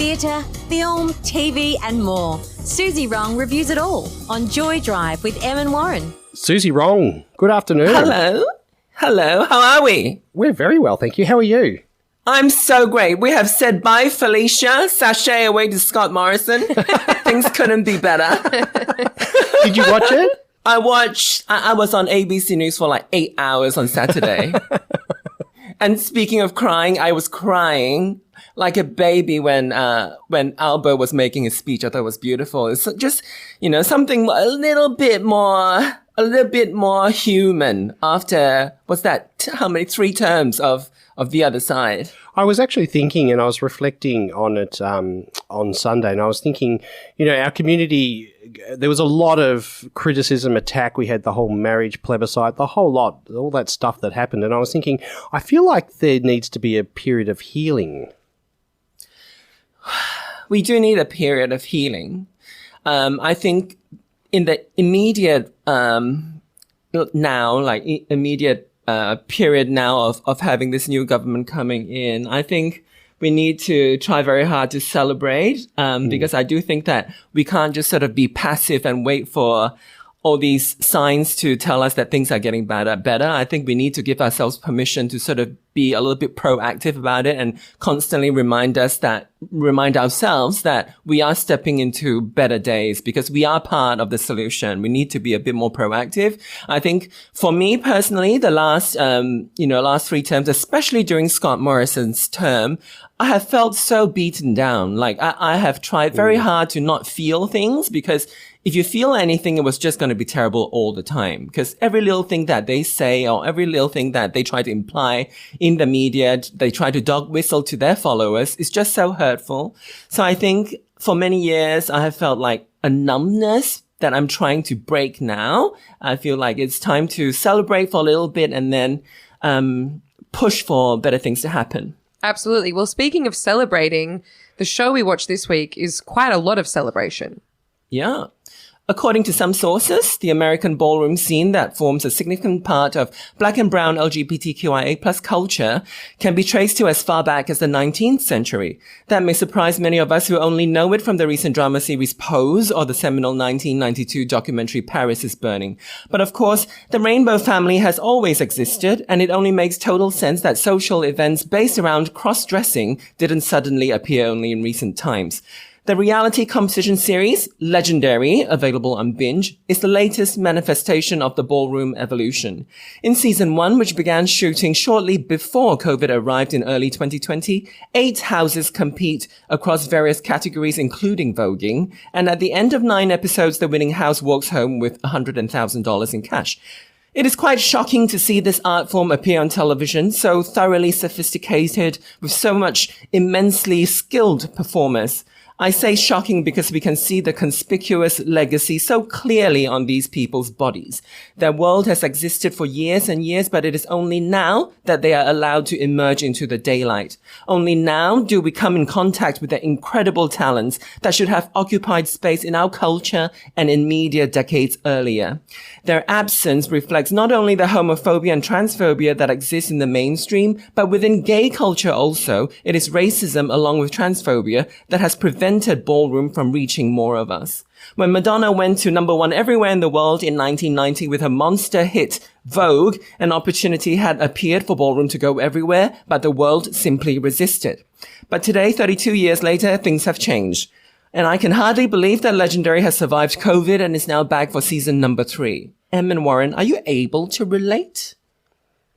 theatre, film, TV and more. Suzy Wrong reviews it all on Joy Drive with Em and Warren. Suzy Wrong, good afternoon. Hello, how are we? We're very well, thank you. How are you? I'm so great. We have said bye, Felicia. Sashay away to Scott Morrison. Things couldn't be better. Did you watch it? I was on ABC News for like 8 hours on Saturday. And speaking of crying, I was crying like a baby when Albert was making his speech. I thought it was beautiful. It's just, something a little bit more human after, how many 3 terms of the other side. I was actually thinking, and I was reflecting on it on Sunday, and I was thinking, our community, there was a lot of criticism, attack. We had the whole marriage plebiscite, the whole lot, all that stuff that happened. And I was thinking, I feel like there needs to be a period of healing. We do need a period of healing. I think in the immediate period now of having this new government coming in, I think we need to try very hard to celebrate, because I do think that we can't just sort of be passive and wait for all these signs to tell us that things are getting better. I think we need to give ourselves permission to sort of be a little bit proactive about it and constantly remind ourselves that we are stepping into better days because we are part of the solution. We need to be a bit more proactive. I think for me personally, the last 3 terms, especially during Scott Morrison's term, I have felt so beaten down. Like I have tried very hard to not feel things, because if you feel anything, it was just going to be terrible all the time. Because every little thing that they say or every little thing that they try to imply in the media, they try to dog whistle to their followers, is just so hurtful. So I think for many years, I have felt like a numbness that I'm trying to break now. I feel like it's time to celebrate for a little bit and then push for better things to happen. Absolutely. Well, speaking of celebrating, the show we watched this week is quite a lot of celebration. Yeah. According to some sources, the American ballroom scene that forms a significant part of Black and brown LGBTQIA plus culture can be traced to as far back as the 19th century. That may surprise many of us who only know it from the recent drama series Pose or the seminal 1992 documentary Paris is Burning. But of course, the rainbow family has always existed, and it only makes total sense that social events based around cross-dressing didn't suddenly appear only in recent times. The reality competition series, Legendary, available on Binge, is the latest manifestation of the ballroom evolution. In season 1, which began shooting shortly before COVID arrived in early 2020, 8 houses compete across various categories, including voguing, and at the end of 9 episodes, the winning house walks home with $100,000 in cash. It is quite shocking to see this art form appear on television, so thoroughly sophisticated, with so much immensely skilled performers. I say shocking because we can see the conspicuous legacy so clearly on these people's bodies. Their world has existed for years and years, but it is only now that they are allowed to emerge into the daylight. Only now do we come in contact with their incredible talents that should have occupied space in our culture and in media decades earlier. Their absence reflects not only the homophobia and transphobia that exists in the mainstream, but within gay culture also, it is racism along with transphobia that has prevented ballroom from reaching more of us. When Madonna went to #1 everywhere in the world in 1990 with her monster hit Vogue, an opportunity had appeared for ballroom to go everywhere, but the world simply resisted. But today, 32 years later, things have changed. And I can hardly believe that Legendary has survived COVID and is now back for season 3. Em and Warren, are you able to relate?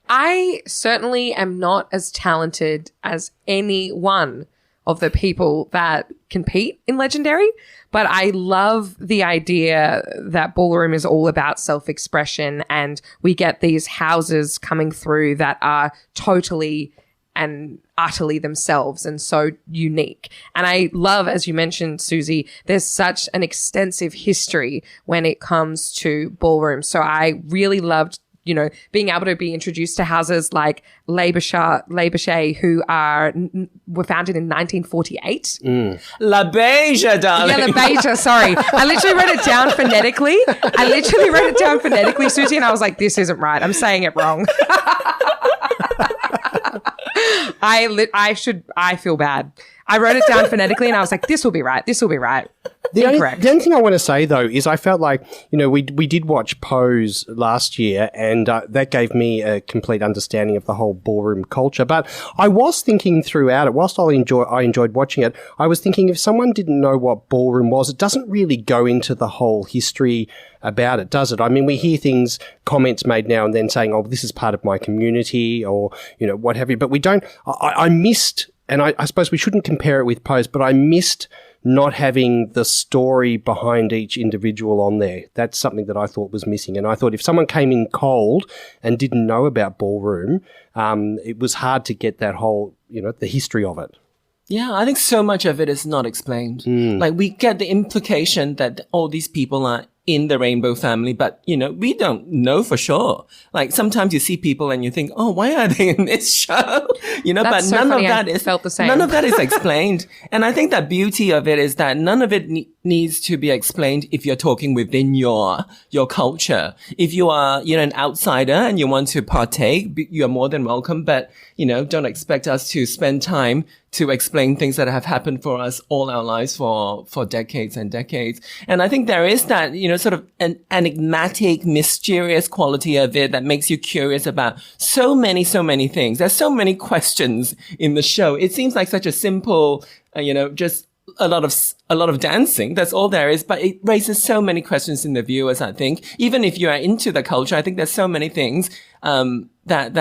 I certainly am not as talented as any one of the people that compete in Legendary, but I love the idea that ballroom is all about self-expression, and we get these houses coming through that are totally and utterly themselves and so unique. And I love, as you mentioned, Suzy, there's such an extensive history when it comes to ballroom. So I really loved being able to be introduced to houses like Les Bouchers, who were founded in 1948. La Beige, darling. Yeah, La Beige, sorry. I literally wrote it down phonetically. Suzy, and I was like, this isn't right. I'm saying it wrong. I feel bad. I wrote it down phonetically and I was like, this will be right. This will be right. The only thing I want to say, though, is I felt like, we did watch Pose last year, and that gave me a complete understanding of the whole ballroom culture. But I was thinking throughout it, whilst I enjoyed watching it, I was thinking if someone didn't know what ballroom was, it doesn't really go into the whole history about it, does it? I mean, we hear comments made now and then saying, oh, this is part of my community or, what have you. But we don't, I missed, and I suppose we shouldn't compare it with Pose, but I missed not having the story behind each individual on there. That's something that I thought was missing. And I thought if someone came in cold and didn't know about ballroom, it was hard to get that whole, the history of it. Yeah, I think so much of it is not explained. Like we get the implication that all these people are in the rainbow family, but we don't know for sure. Like sometimes you see people and you think, oh, why are they in this show? That's but so none funny. of that I is felt the same. None of that is explained. And I think the beauty of it is that none of it needs to be explained if you're talking within your culture. If you are, an outsider and you want to partake, you're more than welcome. But, don't expect us to spend time to explain things that have happened for us all our lives for decades and decades. And I think there is that, sort of an enigmatic, mysterious quality of it that makes you curious about so many things. There's so many questions in the show. It seems like such a simple, just a lot of dancing. That's all there is, but it raises so many questions in the viewers, I think. Even if you are into the culture, I think there's so many things, that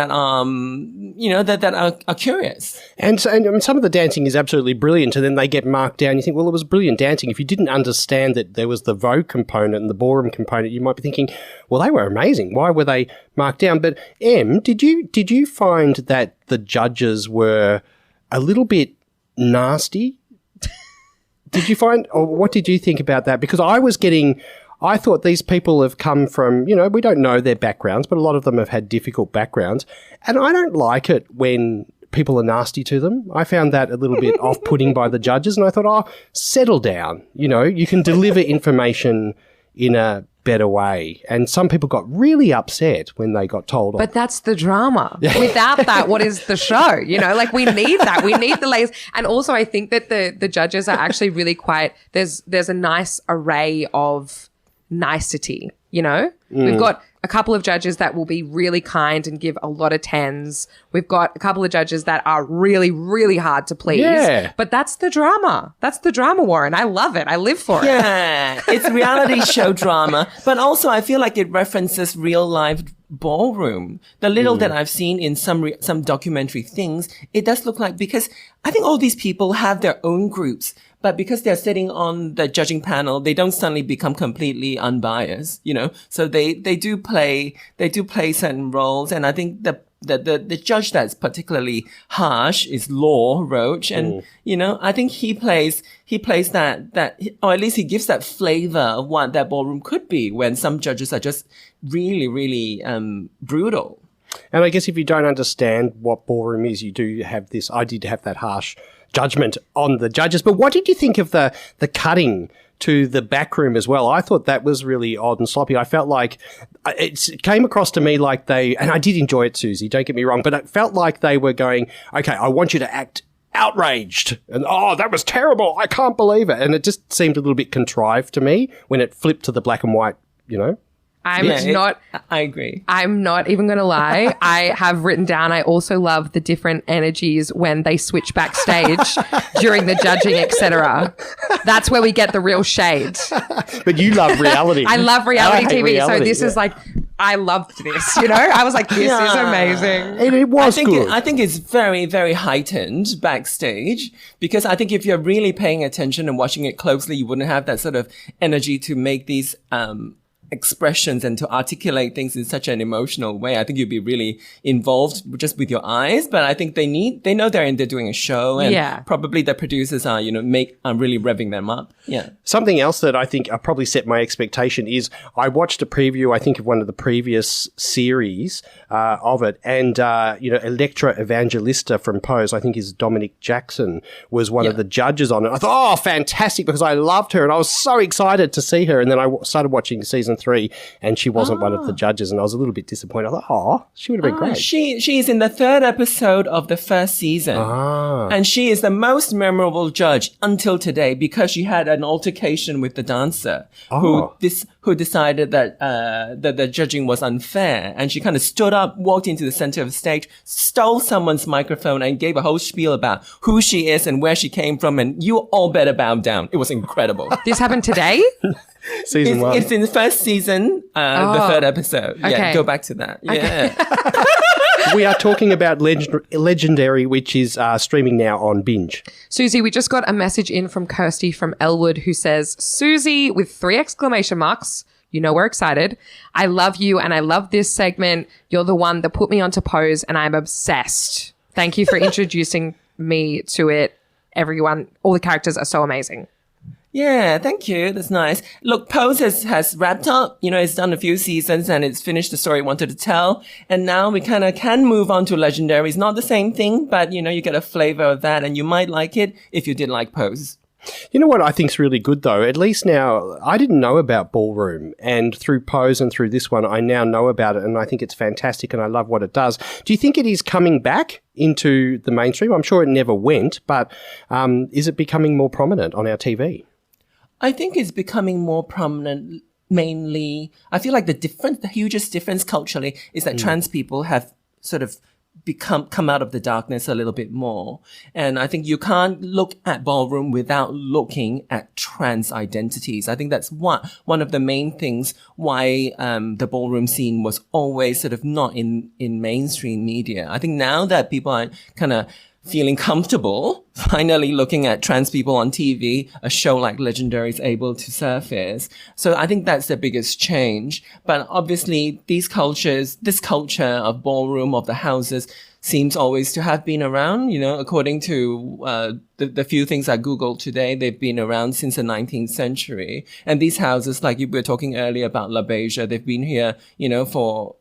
are curious. And some of the dancing is absolutely brilliant, and then they get marked down. You think, well, it was brilliant dancing. If you didn't understand that there was the Vogue component and the ballroom component, you might be thinking, well, they were amazing. Why were they marked down? But Em, did you find that the judges were a little bit nasty? Did you find, or what did you think about that? Because I thought these people have come from, we don't know their backgrounds, but a lot of them have had difficult backgrounds. And I don't like it when people are nasty to them. I found that a little bit off-putting by the judges. And I thought, oh, settle down. You can deliver information in a better way. And some people got really upset when they got told. But that's the drama. Without that, what is the show? We need that. We need the layers. And also I think that the judges are actually really quite, there's a nice array of nicety, We've got a couple of judges that will be really kind and give a lot of tens. We've got a couple of judges that are really, really hard to please. Yeah. But that's the drama. That's the drama, Warren. I love it. I live for it. Yeah, it's reality show drama. But also I feel like it references real life ballroom. The little that I've seen in some documentary things, it does look like, because I think all these people have their own groups. But because they're sitting on the judging panel, they don't suddenly become completely unbiased, So they do play certain roles. And I think the judge that's particularly harsh is Law Roach. And, I think he plays that, or at least he gives that flavor of what that ballroom could be when some judges are just really, really, brutal. And I guess if you don't understand what ballroom is, you do have this, I did have that harsh judgment on the judges. But what did you think of the cutting to the back room as well? I thought that was really odd and sloppy. I felt like it came across to me like and I did enjoy it, Suzy, don't get me wrong, but it felt like they were going, okay, I want you to act outraged and, oh, that was terrible, I can't believe it. And it just seemed a little bit contrived to me when it flipped to the black and white, I agree. I'm not even going to lie. I have written down, I also love the different energies when they switch backstage during the judging, etc. That's where we get the real shade. But you love reality. I love reality TV. Reality, so this is like, I loved this, I was like, this is amazing. And it was good. I think it's very, very heightened backstage, because I think if you're really paying attention and watching it closely, you wouldn't have that sort of energy to make these, expressions and to articulate things in such an emotional way. I think you'd be really involved just with your eyes, but I think they know they're doing a show, and probably the producers are, really revving them up. Yeah. Something else that I think probably set my expectation is I watched a preview, I think, of one of the previous series of it, and, Electra Evangelista from Pose, I think is Dominic Jackson, was one of the judges on it. I thought, oh, fantastic, because I loved her and I was so excited to see her. And then I started watching season 3, and she wasn't one of the judges, and I was a little bit disappointed. I thought, oh, she would have been great. She is in the 3rd episode of the 1st season. And she is the most memorable judge until today because she had an altercation with the dancer who decided that that the judging was unfair. And she kind of stood up, walked into the center of the stage, stole someone's microphone and gave a whole spiel about who she is and where she came from. And you all better bow down. It was incredible. This happened today? Season 1. It's in the 1st season, the 3rd episode. Okay. Yeah, go back to that. Yeah. We are talking about Legendary, which is streaming now on Binge. Suzy, we just got a message in from Kirsty from Elwood who says, Suzy with 3 exclamation marks. You know we're excited. I love you and I love this segment. You're the one that put me onto Pose and I'm obsessed. Thank you for introducing me to it. Everyone, all the characters are so amazing. Yeah, thank you. That's nice. Look, Pose has wrapped up. You know, it's done a few seasons and it's finished the story it wanted to tell. And now we kind of can move on to Legendary. It's not the same thing, but, you know, you get a flavor of that and you might like it if you did like Pose. You know what I think's really good, though? At least now, I didn't know about Ballroom, and through Pose and through this one, I now know about it, and I think it's fantastic, and I love what it does. Do you think it is coming back into the mainstream? I'm sure it never went, but is it becoming more prominent on our TV? I think it's becoming more prominent. Mainly, I feel like the hugest difference culturally is that trans people have sort of come out of the darkness a little bit more. And I think you can't look at Ballroom without looking at trans identities. I think that's one of the main things why the ballroom scene was always sort of not in mainstream media. I think now that people are kind of feeling comfortable, finally looking at trans people on TV, a show like Legendary is able to surface. So I think that's the biggest change. But obviously this culture of ballroom, of the houses, seems always to have been around. You know, according to the few things I Googled today, they've been around since the 19th century. And these houses, like you were talking earlier about La Beija, they've been here, you know, for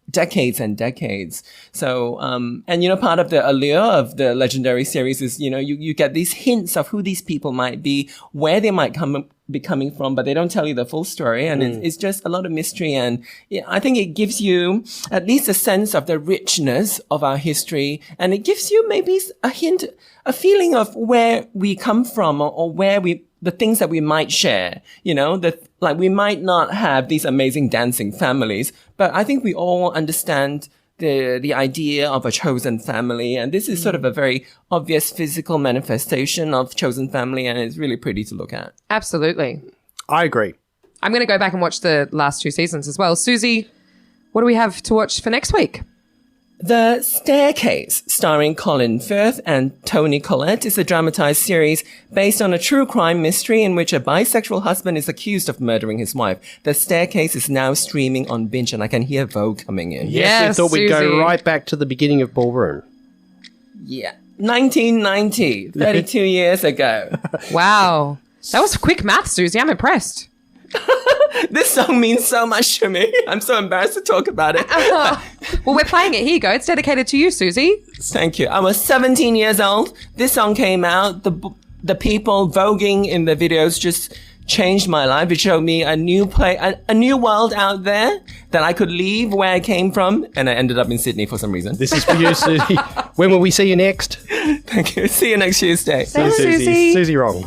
decades and decades. So, and you know, part of the allure of the Legendary series is, you know, you get these hints of who these people might be, where they might be coming from, but they don't tell you the full story. And it's just a lot of mystery. And I think it gives you at least a sense of the richness of our history. And it gives you maybe a hint, a feeling of where we come from or where the things that we might share, you know, like we might not have these amazing dancing families, but I think we all understand the idea of a chosen family. And this is sort of a very obvious physical manifestation of chosen family. And it's really pretty to look at. Absolutely. I agree. I'm going to go back and watch the last 2 seasons as well. Suzy, what do we have to watch for next week? The Staircase, starring Colin Firth and Toni Collette, is a dramatized series based on a true crime mystery in which a bisexual husband is accused of murdering his wife. The Staircase is now streaming on Binge, and I can hear Vogue coming in. Yes, we thought we'd go Suzy. right back to the beginning of Ballroom. Yeah. 1990, 32 years ago. Wow. That was quick math, Suzy. I'm impressed. This song means so much to me. I'm so embarrassed to talk about it. Well, we're playing it. Here you go. It's dedicated to you, Suzy. Thank you. I was 17 years old. This song came out. The people voguing in the videos just changed my life. It showed me a new a new world out there that I could leave where I came from. And I ended up in Sydney for some reason. This is for you, Suzy. When will we see you next? Thank you. See you next Tuesday. Thanks, Suzy. Suzy Wrong.